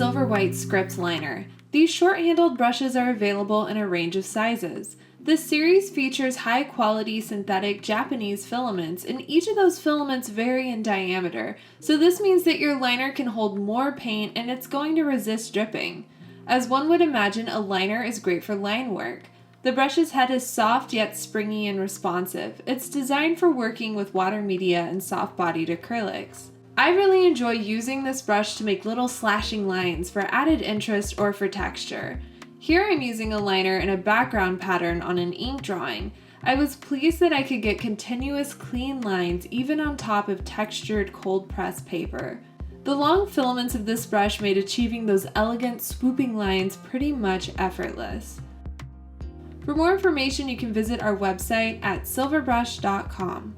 Silverwhite script liner. These short-handled brushes are available in a range of sizes. This series features high-quality synthetic Japanese filaments, and each of those filaments vary in diameter, so this means that your liner can hold more paint and it's going to resist dripping. As one would imagine, a liner is great for line work. The brush's head is soft yet springy and responsive. It's designed for working with water media and soft-bodied acrylics. I really enjoy using this brush to make little slashing lines for added interest or for texture. Here I'm using a liner in a background pattern on an ink drawing. I was pleased that I could get continuous clean lines even on top of textured cold press paper. The long filaments of this brush made achieving those elegant swooping lines pretty much effortless. For more information, you can visit our website at silverbrush.com.